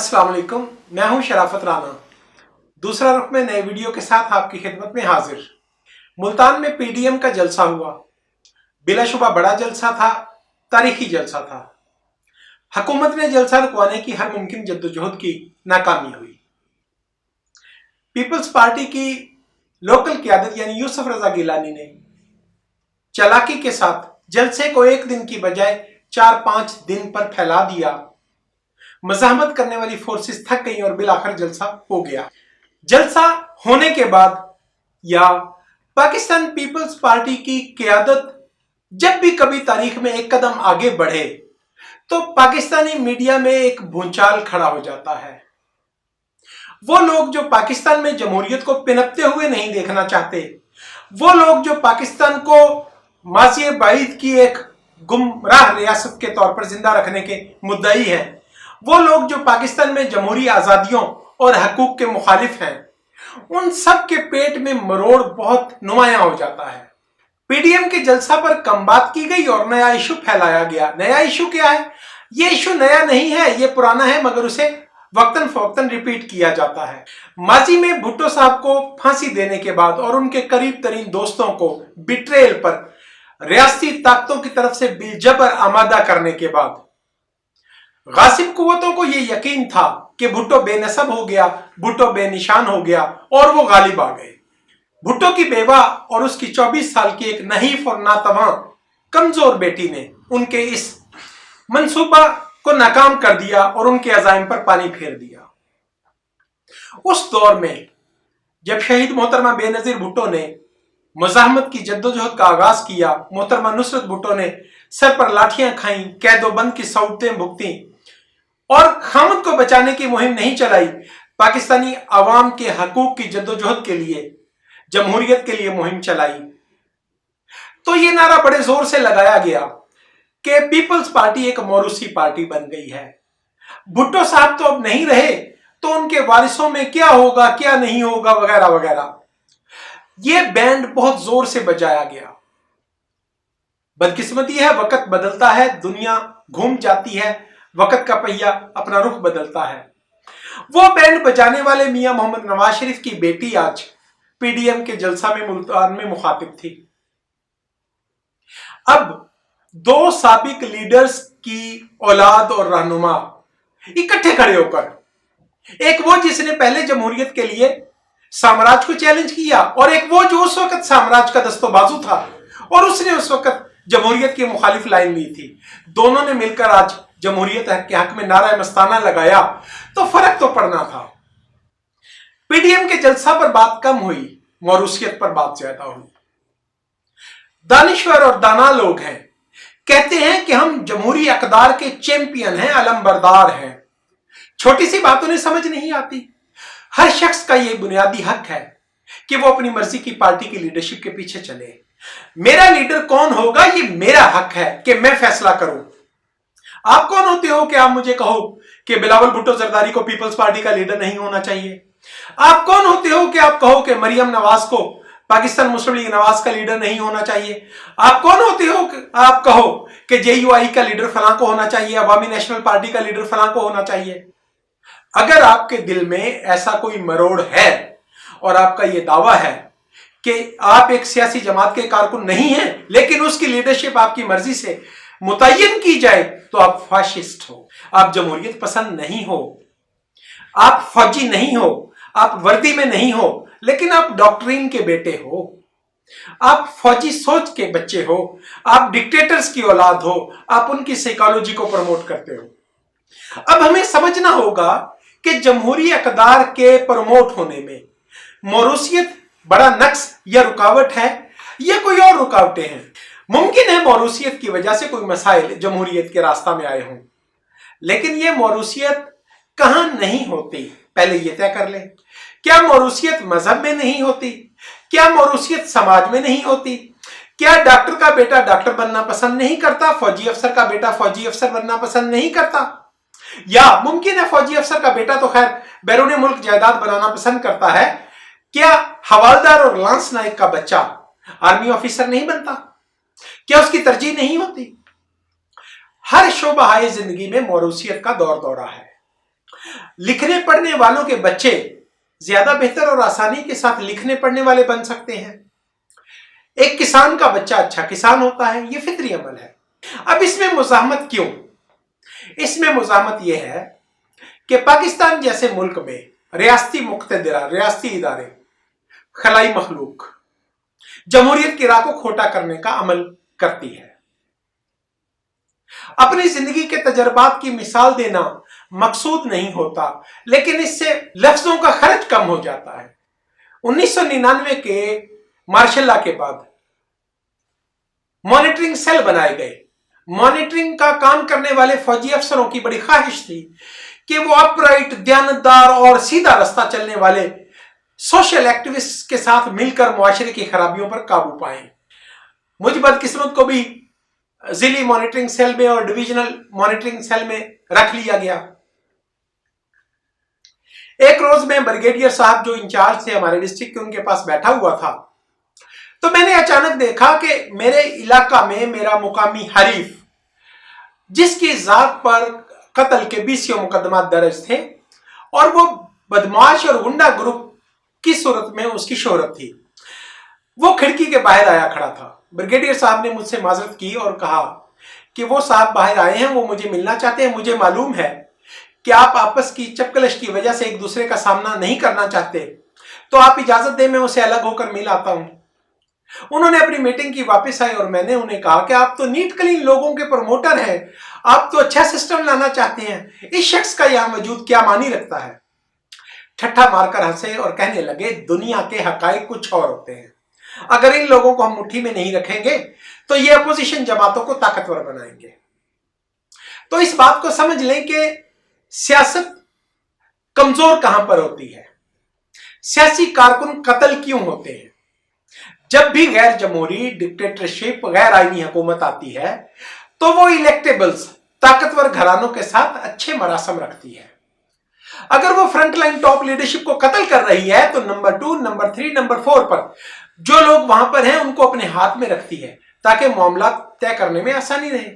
अस्सलाम वालेकुम, मैं हूं शराफत राना। दूसरा रुख में नए वीडियो के साथ आपकी खिदमत में हाजिर। मुल्तान में पीडीएम का जलसा हुआ। बिलाशुबा बड़ा जलसा था, तारीखी जलसा था। हुकूमत ने जलसा रुकवाने की हर मुमकिन जद्दोजहद की, नाकामी हुई। पीपल्स पार्टी की लोकल क़यादत यानी यूसुफ रजा गिलानी ने चालाकी के साथ जलसे को एक दिन की बजाय 4-5 दिन पर फैला दिया। मज़ाहमत करने वाली फोर्सेस थक गई और बिलाखिर जलसा हो गया। जलसा होने के बाद या पाकिस्तान पीपल्स पार्टी की क़यादत जब भी कभी तारीख में एक कदम आगे बढ़े तो पाकिस्तानी मीडिया में एक भूचाल खड़ा हो जाता है। वो लोग जो पाकिस्तान में जमहूरियत को पिनपते हुए नहीं देखना चाहते, वो लोग जो पाकिस्तान को माज़ी बाइद की एक गुमराह रियासत के तौर पर जिंदा रखने के मुद्दई हैं, वो लोग जो पाकिस्तान में जमहूरी आज़ादियों और हकूक के मुखालिफ हैं, उन सब के पेट में मरोड़ बहुत नुमायां हो जाता है। पीडीएम के जलसा पर कम बात की गई और नया इशू फैलाया गया। नया इशू क्या है? ये इशू नया नहीं है, ये पुराना है, मगर उसे वक्तन फवक्तन रिपीट किया जाता है। माजी में भुट्टो साहब को फांसी देने के बाद और उनके करीब तरीन दोस्तों को बिट्रेल पर रियासती ताकतों की तरफ से बिलजबर आमादा करने के बाद गासिब कुव्वतों को यह यकीन था कि भुट्टो बेनसब हो गया, भुट्टो बेनिशान हो गया और वो गालिब आ गए। भुट्टो की बेवा और उसकी 24 साल की एक नहीफ और नातवां कमजोर बेटी ने उनके इस मंसूबा को नाकाम कर दिया और उनके अज़ाइम पर पानी फेर दिया। उस दौर में जब शहीद मोहतरमा बेनजीर भुट्टो ने मुज़ाहमत की जद्दोजहद का आगाज किया, मोहतरमा नुसरत भुट्टो ने सर पर लाठियां खाई, कैदोबंद की सऊदतें भुगती और खामद को बचाने की मुहिम नहीं चलाई, पाकिस्तानी अवाम के हकूक की जद्दोजहद के लिए, जमहूरियत के लिए मुहिम चलाई। तो ये नारा बड़े जोर से लगाया गया कि पीपल्स पार्टी एक मौरूसी पार्टी बन गई है। भुट्टो साहब तो अब नहीं रहे तो उनके वारिसों में क्या होगा, क्या नहीं होगा, वगैरह वगैरह। यह बैंड बहुत जोर से बजाया गया। बदकिस्मती है, वक्त बदलता है, दुनिया घूम जाती है, वक्त का पहिया अपना रुख बदलता है। वो बैंड बजाने वाले मियां मोहम्मद नवाज शरीफ की बेटी आज पीडीएम के जलसा में मुल्तान में मुखातिब थी। अब दो साबिक लीडर्स की औलाद और रहनुमा इकट्ठे खड़े होकर, एक वो जिसने पहले जमहूरियत के लिए साम्राज्य को चैलेंज किया और एक वो जो उस वक्त साम्राज्य का दस्तोबाजू था और उसने उस वक्त जमहूरियत की मुखालिफ लाइन ली थी। दोनों ने मिलकर आज जमहूरियत के हक में नारा मस्ताना लगाया तो फर्क तो पड़ना था। पीडीएम के जलसा पर बात कम हुई, मौरूसियत पर बात ज्यादा हुई। दानिश्वर और दाना लोग हैं, कहते हैं कि हम जमहूरी अकदार के चैंपियन हैं, अलमबरदार हैं। छोटी सी बात उन्हें समझ नहीं आती। हर शख्स का यह बुनियादी हक है कि वो अपनी मर्जी की पार्टी की लीडरशिप के पीछे चले। मेरा लीडर कौन होगा, ये मेरा हक है कि मैं फैसला करूं। आप कौन होते हो कि आप मुझे कहो कि बिलावल भुट्टो जरदारी को पीपल्स पार्टी का लीडर नहीं होना चाहिए? आप कौन होते हो कि आप कहो कि मरियम नवाज को पाकिस्तान मुस्लिम लीग नवाज का लीडर नहीं होना चाहिए? आप कौन होते हो कि आप कहो कि जेयूआई का लीडर फलां को होना चाहिए, अवामी नेशनल पार्टी का लीडर फलां को होना चाहिए? अगर आपके दिल में ऐसा कोई मरोड़ है और आपका यह दावा है कि आप एक सियासी जमात के कारकुन नहीं हैं, लेकिन उसकी लीडरशिप आपकी मर्जी से मुतय्यन की जाए, तो आप फाशिस्ट हो, आप जमहूरियत पसंद नहीं हो, आप फौजी नहीं हो, आप वर्दी में नहीं हो, लेकिन आप डॉक्ट्रिन के बेटे हो, आप फौजी सोच के बच्चे हो, आप डिक्टेटर्स की औलाद हो, आप उनकी साइकोलॉजी को प्रमोट करते हो। अब हमें समझना होगा कि जमहूरी अकदार के प्रमोट होने में मौरूसियत बड़ा नक्स या रुकावट है या कोई और रुकावटें हैं। मुमकिन है मौरूसियत की वजह से कोई मसाइल जमहूरियत के रास्ता में आए हों, लेकिन यह मौरूसियत कहां नहीं होती, पहले यह तय कर लें। क्या मौरूसियत मजहब में नहीं होती? क्या मौरूसियत समाज में नहीं होती? क्या डॉक्टर का बेटा डॉक्टर बनना पसंद नहीं करता, फौजी अफसर का बेटा फौजी अफसर बनना पसंद नहीं करता? या मुमकिन है फौजी अफसर का बेटा तो खैर बैरून मुल्क जायदाद बनाना पसंद करता है, क्या हवालदार और लांस नायक का बच्चा आर्मी ऑफिसर नहीं बनता? क्या उसकी तरजीह नहीं होती? हर शोबा जिंदगी में मौरूसियत का दौर दौरा है। लिखने पढ़ने वालों के बच्चे ज्यादा बेहतर और आसानी के साथ लिखने पढ़ने वाले बन सकते हैं। एक किसान का बच्चा अच्छा किसान होता है, यह फितरी अमल है। अब इसमें मुज़ाहमत क्यों? इसमें मुज़ाहमत यह है कि पाकिस्तान जैसे मुल्क में रियासती मुक़्तदिरा, रियासती इदारे, खलाई मखलूक जमहूरियत की राह को खोटा करने का अमल करती है। अपनी जिंदगी के तजर्बात की मिसाल देना मकसूद नहीं होता, लेकिन इससे लफ्जों का खर्च कम हो जाता है। 1999 के मार्शल लॉ के बाद मॉनिटरिंग सेल बनाए गए। मॉनिटरिंग का काम करने वाले फौजी अफसरों की बड़ी ख्वाहिश थी कि वो अपराइट, दयानतदार और सीधा रास्ता चलने वाले सोशल एक्टिविस्ट के साथ मिलकर मुआशरे की खराबियों पर काबू पाएं। मुझ बदकिस्मत को भी जिली मॉनिटरिंग सेल में और डिविजनल मॉनिटरिंग सेल में रख लिया गया। एक रोज मैं ब्रिगेडियर साहब जो इंचार्ज थे हमारे डिस्ट्रिक्ट के, उनके पास बैठा हुआ था, तो मैंने अचानक देखा कि मेरे इलाका में मेरा मुकामी हरीफ, जिसकी जात पर कत्ल के 20 मुकदमा दर्ज थे और वो बदमाश और गुंडा ग्रुप की सूरत में उसकी शोहरत थी, वो खिड़की के बाहर आया खड़ा था। ब्रिगेडियर साहब ने मुझसे माजरत की और कहा कि वो साहब बाहर आए हैं, वो मुझे मिलना चाहते हैं। मुझे मालूम है कि आप आपस की चपकलश की वजह से एक दूसरे का सामना नहीं करना चाहते, तो आप इजाजत दें मैं उसे अलग होकर मिल आता हूं। उन्होंने अपनी मीटिंग की वापस आए और मैंने उन्हें कहा कि आप तो नीट क्लीन लोगों के प्रमोटर हैं, आप तो अच्छा सिस्टम लाना चाहते हैं, इस शख्स का यहां मौजूद क्या मानी रखता है। ठट्ठा मारकर हंसे और कहने लगे, दुनिया के हकाइक कुछ और होते हैं, अगर इन लोगों को हम मुट्ठी में नहीं रखेंगे तो ये अपोजिशन जमातों को ताकतवर बनाएंगे। तो इस बात को समझ लें कि सियासत कमजोर कहां पर होती है, सियासी कारकुन कत्ल क्यों होते हैं। जब भी गैर जमहूरी, डिक्टेटरशिप, गैर आईनी हुकूमत आती है तो वो इलेक्टेबल्स, ताकतवर घरानों के साथ अच्छे मरासम रखती है। अगर वो फ्रंटलाइन टॉप लीडरशिप को कत्ल कर रही है तो नंबर 2, नंबर 3, नंबर 4 पर जो लोग वहां पर हैं उनको अपने हाथ में रखती है ताकि मामला तय करने में आसानी रहे।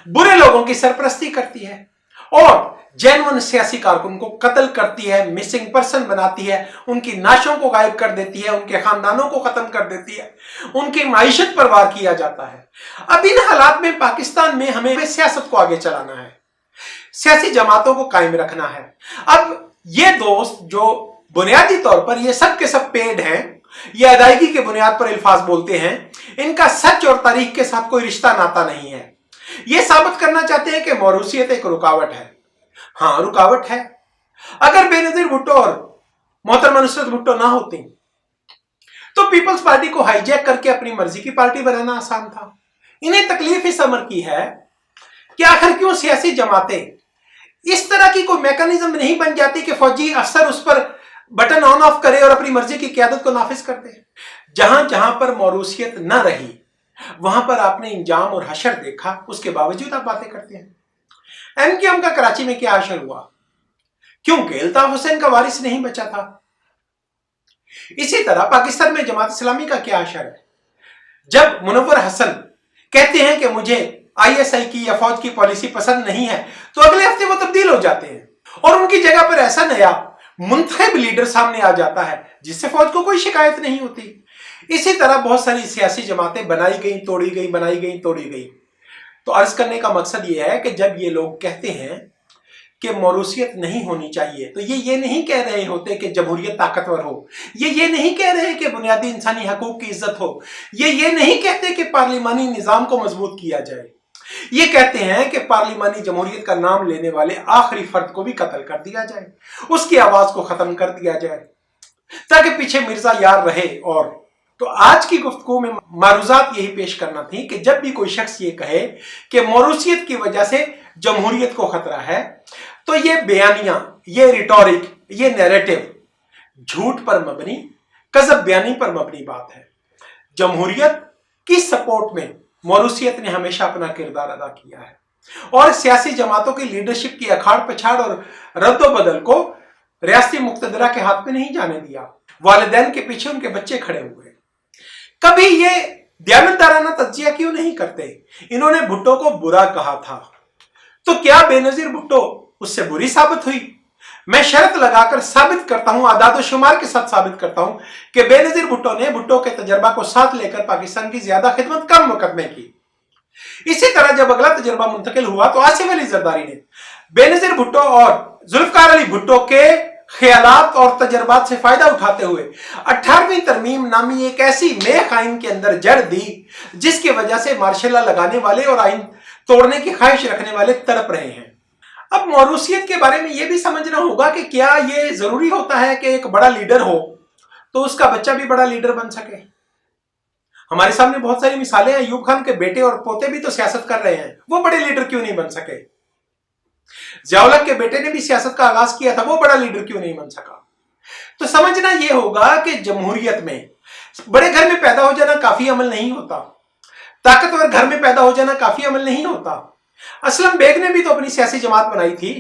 बुरे लोगों की सरपरस्ती करती है और जेन्युइन सियासी कारकुन को कत्ल करती है, मिसिंग पर्सन बनाती है, उनकी नाशों को गायब कर देती है, उनके खानदानों को खत्म कर देती है, उनकी माइशत पर वार किया जाता है। अब इन हालात में पाकिस्तान में हमें सियासत को आगे चलाना है, सियासी जमातों को कायम रखना है। अब ये दोस्त जो बुनियादी तौर पर ये सब के सब पेड हैं, ये अदायगी के बुनियाद पर अल्फाज बोलते हैं, इनका सच और तारीख के साथ कोई रिश्ता नाता नहीं है। ये साबित करना चाहते हैं कि मौरूसियत एक रुकावट है। हाँ, रुकावट है। अगर बेनजीर भुट्टो और मोहतरमा नुसरत भुट्टो ना होती तो पीपल्स पार्टी को हाईजैक करके अपनी मर्जी की पार्टी बनाना आसान था। इन्हें तकलीफ इस अमर की है कि आखिर क्यों सियासी जमातें इस तरह की कोई मैकेनिज्म नहीं बन जाती कि फौजी अफसर उस पर बटन ऑन ऑफ करे और अपनी मर्जी की क़यादत को नाफिज कर दे। जहां जहां पर मौरूसियत न रही वहां पर आपने इंजाम और हशर देखा, उसके बावजूद आप बातें करते हैं। एमक्यूएम का कराची में क्या हशर हुआ? क्योंकि अल्ताफ हुसैन का वारिस नहीं बचा था। इसी तरह पाकिस्तान में जमात इस्लामी का क्या हशर है? जब मुनव्वर हसन कहते हैं कि मुझे आईएसआई की या फौज की पॉलिसी पसंद नहीं है तो अगले हफ्ते वो तब्दील हो जाते हैं और उनकी जगह पर ऐसा नया मुंतखब लीडर सामने आ जाता है जिससे फौज को कोई शिकायत नहीं होती। इसी तरह बहुत सारी सियासी जमातें बनाई गई, तोड़ी गई, बनाई गई, तोड़ी गई। तो अर्ज करने का मकसद यह है कि जब ये लोग कहते हैं कि मौरूसियत नहीं होनी चाहिए तो ये नहीं कह रहे होते कि जमहूरियत ताकतवर हो, ये नहीं कह रहे कि बुनियादी इंसानी हकूक की इज्जत हो, ये नहीं कहते कि पार्लिमानी निजाम को मजबूत किया जाए। ये कहते हैं कि पार्लिमानी जमहूरियत का नाम लेने वाले आखिरी फर्द को भी कत्ल कर दिया जाए, उसकी आवाज को खत्म कर दिया जाए ताकि पीछे मिर्जा यार रहे। और तो आज की गुफ्तगू में मारूजात यही पेश करना थी कि जब भी कोई शख्स ये कहे कि मौरूसियत की वजह से जमहूरियत को खतरा है तो ये बयानियां, ये रिटोरिक, ये नैरेटिव झूठ पर मबनी, कज़ब बयानी पर मबनी बात है। जमहूरियत की सपोर्ट में मौरूसियत ने हमेशा अपना किरदार अदा किया है और सियासी जमातों की लीडरशिप की अखाड़ पछाड़ और रद्दोबदल को रियासती मुक्तदरा के हाथ में नहीं जाने दिया। वालिदैन के पीछे उनके बच्चे खड़े हुए। कभी ये दयानतदाराना तज्जिया क्यों नहीं करते? इन्होंने भुट्टो को बुरा कहा था तो क्या बेनजीर भुट्टो उससे बुरी साबित हुई? मैं शर्त लगाकर साबित करता हूं, आदाद शुमार के साथ साबित करता हूं कि बेनजीर भुट्टो ने भुट्टो के तजर्बा को साथ लेकर पाकिस्तान की ज्यादा खिदमत कम वक्त में की। इसी तरह जब अगला तजर्बा मुंतकिल हुआ तो आसिफ अली जरदारी ने बेनजीर भुट्टो और जुल्फकार अली भुट्टो के ख्यालात और तजर्बात से फायदा उठाते हुए 18वीं तरमीम नामी एक ऐसी मेख आइन के अंदर जड़ दी जिसकी वजह से मार्शल लॉ लगाने वाले और आइन तोड़ने की ख्वाहिश रखने वाले तड़प रहे हैं। अब मौरूसियत के बारे में यह भी समझना होगा कि क्या यह जरूरी होता है कि एक बड़ा लीडर हो तो उसका बच्चा भी बड़ा लीडर बन सके। हमारे सामने बहुत सारी मिसालें हैं, अयूब खान के बेटे और पोते भी तो सियासत कर रहे हैं, वो बड़े लीडर क्यों नहीं बन सके। ज़िया-उल-हक के बेटे ने भी सियासत का आगाज किया था, वो बड़ा लीडर क्यों नहीं बन सका। तो समझना यह होगा कि जमहूरियत में बड़े घर में पैदा हो जाना काफी अमल नहीं होता, ताकतवर घर में पैदा हो जाना काफी अमल नहीं होता। असलम बेग ने भी तो अपनी सियासी जमात बनाई थी,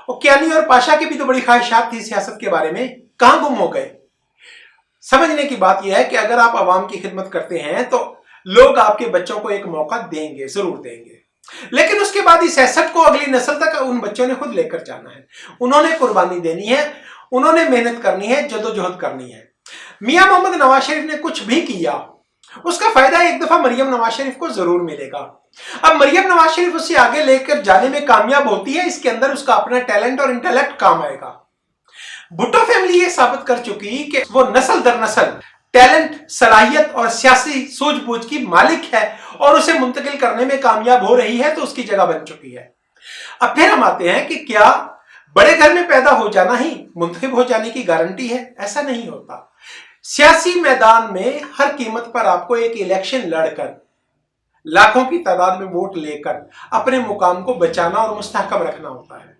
और कियानी और पाशा की भी तो बड़ी ख्वाहिशात थी सियासत के बारे में, कहां गुम हो गए। समझने की बात यह है कि अगर आप आवाम की खिदमत करते हैं तो लोग आपके बच्चों को एक मौका देंगे, जरूर देंगे, लेकिन उसके बाद इस हैसियत को अगली नस्ल तक उन बच्चों ने खुद लेकर जाना है। उन्होंने कुर्बानी देनी है, उन्होंने मेहनत करनी है, जद्दोजहद करनी है। मियां मोहम्मद नवाज शरीफ ने कुछ भी किया, उसका फायदा एक दफा मरियम नवाज शरीफ को जरूर मिलेगा। अब मरियम नवाज शरीफ उससे आगे लेकर जाने में कामयाब होती है, इसके अंदर उसका अपना टैलेंट और इंटेलेक्ट काम आएगा। भुट्टो फैमिली ये साबित कर चुकी कि वो नस्ल दर नस्ल टैलेंट, सलाहियत और सियासी सूझबूझ की मालिक है और उसे मुंतकिल करने में कामयाब हो रही है, तो उसकी जगह बन चुकी है। अब फिर हम आते हैं कि क्या बड़े घर में पैदा हो जाना ही मुंतखब हो जाने की गारंटी है। ऐसा नहीं होता। सियासी मैदान में हर कीमत पर आपको एक इलेक्शन लड़कर लाखों की तादाद में वोट लेकर अपने मुकाम को बचाना और मुस्तहकम रखना होता है।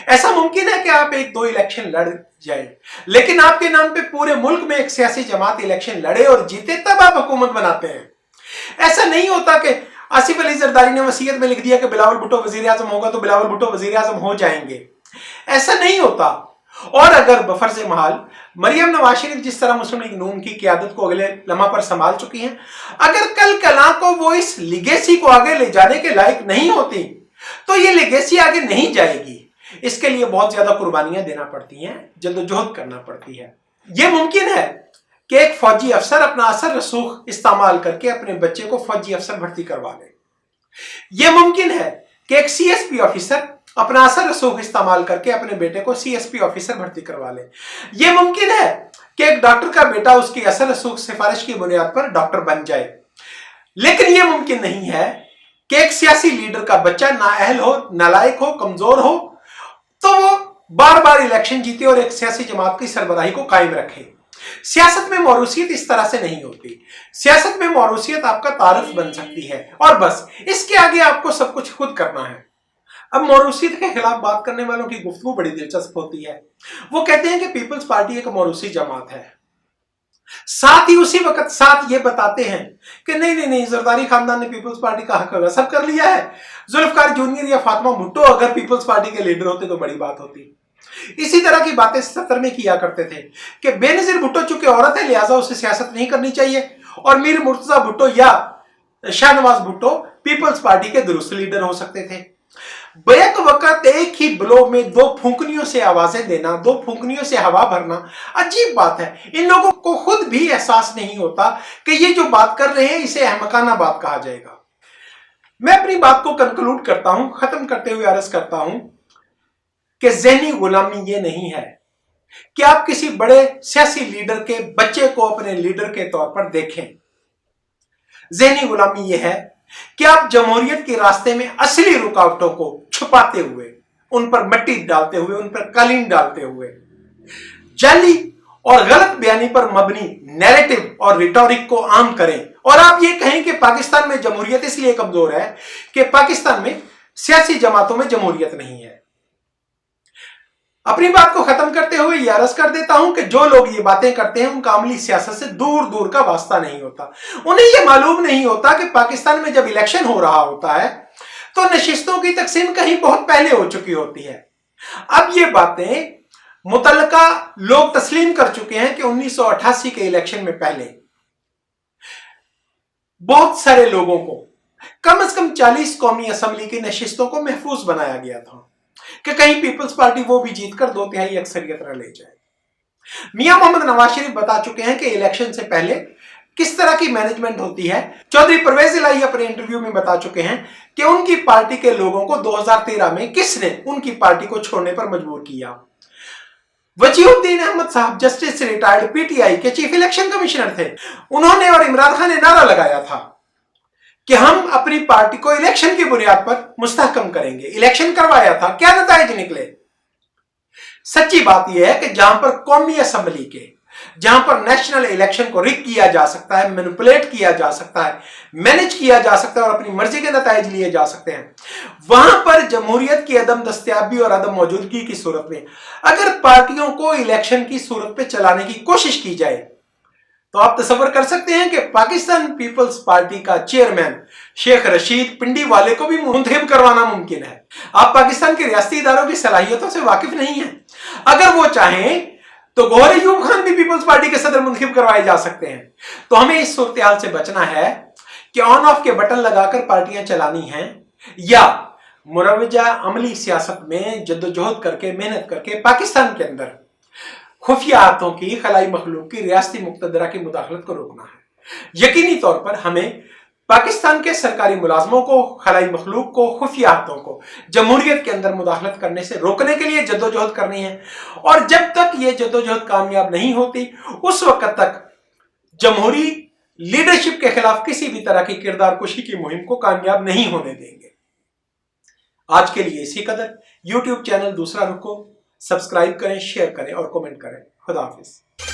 ऐसा मुमकिन है कि आप एक दो इलेक्शन लड़ जाए, लेकिन आपके नाम पे पूरे मुल्क में एक सियासी जमात इलेक्शन लड़े और जीते, तब आप हुकूमत बनाते हैं। ऐसा नहीं होता कि आसिफ अली जरदारी ने वसीयत में लिख दिया कि बिलावल भुट्टो वजीर आजम होगा तो बिलावल भुट्टो वजीर आजम हो जाएंगे। ऐसा नहीं होता। और अगर बफर्ज़ महाल मरियम नवाज शरीफ जिस तरह मुस्लिम लीग नून की क़यादत को अगले लम्हा पर संभाल चुकी हैं, अगर कल कला को वो इस लिगेसी को आगे ले जाने के लायक नहीं होती तो ये लिगेसी आगे नहीं जाएगी। इसके लिए बहुत ज्यादा कुर्बानियां देना पड़ती हैं, जद्दोजहद करना पड़ती है। यह मुमकिन है कि एक फौजी अफसर अपना असर रसूख इस्तेमाल करके अपने बच्चे को फौजी अफसर भर्ती करवा ले। यह मुमकिन है कि एक सीएसपी ऑफिसर अपना असर रसूख इस्तेमाल करके अपने बेटे को सीएसपी ऑफिसर भर्ती करवा ले। यह मुमकिन है कि एक डॉक्टर का बेटा उसकी असर रसूख सिफारिश की बुनियाद पर डॉक्टर बन जाए। लेकिन यह मुमकिन नहीं है कि एक सियासी लीडर का बच्चा नाअहल हो, नालायक हो, कमजोर हो, तो वो बार बार इलेक्शन जीते और एक सियासी जमात की सरबराही को कायम रखे। सियासत में मौरूसियत इस तरह से नहीं होती। सियासत में मौरूसियत आपका तारुफ बन सकती है और बस, इसके आगे आपको सब कुछ खुद करना है। अब मौरूसियत के खिलाफ बात करने वालों की गुफ्तगू बड़ी दिलचस्प होती है। वो कहते हैं कि पीपल्स पार्टी एक मौरूसी जमात है, साथ ही उसी वक्त साथ ये बताते हैं कि नहीं नहीं नहीं, जरदारी खानदान ने पीपल्स पार्टी का हक गसब कर लिया है। जुल्फकार जूनियर या फातिमा भुट्टो अगर पीपल्स पार्टी के लीडर होते तो बड़ी बात होती। इसी तरह की बातें 70 में किया करते थे कि बेनजीर भुट्टो चूंकि औरत है लिहाजा उसे सियासत नहीं करनी चाहिए, और मीर मुर्तजा भुट्टो या शाहनवाज भुट्टो पीपल्स पार्टी के दुरुस्त लीडर हो सकते थे। बैक वक्त एक ही ब्लो में दो फूंकनियों से आवाजें देना, दो फूंकनियों से हवा भरना अजीब बात है। इन लोगों को खुद भी एहसास नहीं होता कि ये जो बात कर रहे हैं इसे अहमकाना बात कहा जाएगा। मैं अपनी बात को कंक्लूड करता हूं, खत्म करते हुए अर्ज करता हूं कि ज़हनी गुलामी ये नहीं है कि आप किसी बड़े सियासी लीडर के बच्चे को अपने लीडर के तौर पर देखें। ज़हनी गुलामी ये है कि आप जमहूरियत के रास्ते में असली रुकावटों को छुपाते हुए, उन पर मिट्टी डालते हुए, उन पर कालीन डालते हुए, जाली और गलत बयानी पर मबनी नैरेटिव और रिटोरिक को आम करें और आप ये कहें कि पाकिस्तान में जमहूरियत इसलिए कमजोर है कि पाकिस्तान में सियासी जमातों में जमहूरियत नहीं है। अपनी बात को खत्म करते हुए यह अर्ज कर देता हूं कि जो लोग ये बातें करते हैं उनका अमली सियासत से दूर दूर का वास्ता नहीं होता। उन्हें यह मालूम नहीं होता कि पाकिस्तान में जब इलेक्शन हो रहा होता है तो नशिस्तों की तकसीम कहीं बहुत पहले हो चुकी होती है। अब ये बातें मुतल्लका लोग तस्लीम कर चुके हैं कि 1988 के इलेक्शन में पहले बहुत सारे लोगों को कम से कम 40 कौमी असम्बली की नशिस्तों को महफूज बनाया गया था कि कहीं पीपल्स पार्टी वो भी जीतकर 2/3 अक्सरियत न ले जाए। मियां मोहम्मद नवाज शरीफ बता चुके हैं कि इलेक्शन से पहले किस तरह की मैनेजमेंट होती है। चौधरी परवेज इलाही अपने इंटरव्यू में बता चुके हैं कि उनकी पार्टी के लोगों को 2013 में किसने उनकी पार्टी को छोड़ने पर मजबूर किया। वजीहुद्दीन अहमद साहब जस्टिस से रिटायर्ड पीटीआई के चीफ इलेक्शन कमिश्नर थे। उन्होंने और इमरान खान ने नारा लगाया था कि हम अपनी पार्टी को इलेक्शन की बुनियाद पर मुस्तहकम करेंगे। इलेक्शन करवाया था, क्या नतीजे निकले? सच्ची बात यह है कि जहां पर कौमी असेंबली के, जहां पर नेशनल इलेक्शन को रिग किया जा सकता है, मैनिपुलेट किया जा सकता है, मैनेज किया जा सकता है और अपनी मर्जी के नतीजे लिए जा सकते हैं, वहां पर जमहूरियत की अदम दस्तयाबी और अदम मौजूदगी की सूरत में अगर पार्टियों को इलेक्शन की सूरत पे चलाने की कोशिश की जाए तो आप तसव्वुर कर सकते हैं कि पाकिस्तान पीपल्स पार्टी का चेयरमैन शेख रशीद पिंडी वाले को भी मुंतखब करवाना मुमकिन है। आप पाकिस्तान के रियासती इदारों की सलाहियतों से वाकिफ नहीं हैं। अगर वो चाहें तो गौहर अयूब खान भी पीपल्स पार्टी के सदर मुंतखब करवाए जा सकते हैं। तो हमें इस सूरत हाल से बचना है कि ऑन ऑफ के बटन लगाकर पार्टियां चलानी हैं या मुरवजा अमली सियासत में जद्दोजहद करके, मेहनत करके पाकिस्तान के अंदर खुफिया हाथों की, खलाई मखलूक की, रियासती मुक्तदरा की मुदाखलत को रोकना है। यकीनी तौर पर हमें पाकिस्तान के सरकारी मुलाजमों को, खलाई मखलूक को, खुफिया हाथों को जमहूरियत के अंदर मुदाखलत करने से रोकने के लिए जद्दोजहद करनी है। और जब तक ये जद्दोजहद कामयाब नहीं होती उस वक्त तक जमहूरी लीडरशिप के खिलाफ किसी भी तरह की किरदार कुशी की मुहिम को कामयाब नहीं होने देंगे। आज के लिए इसी कदर। यूट्यूब चैनल दूसरा रुख को सब्सक्राइब करें, शेयर करें और कमेंट करें। खुदा हाफिज।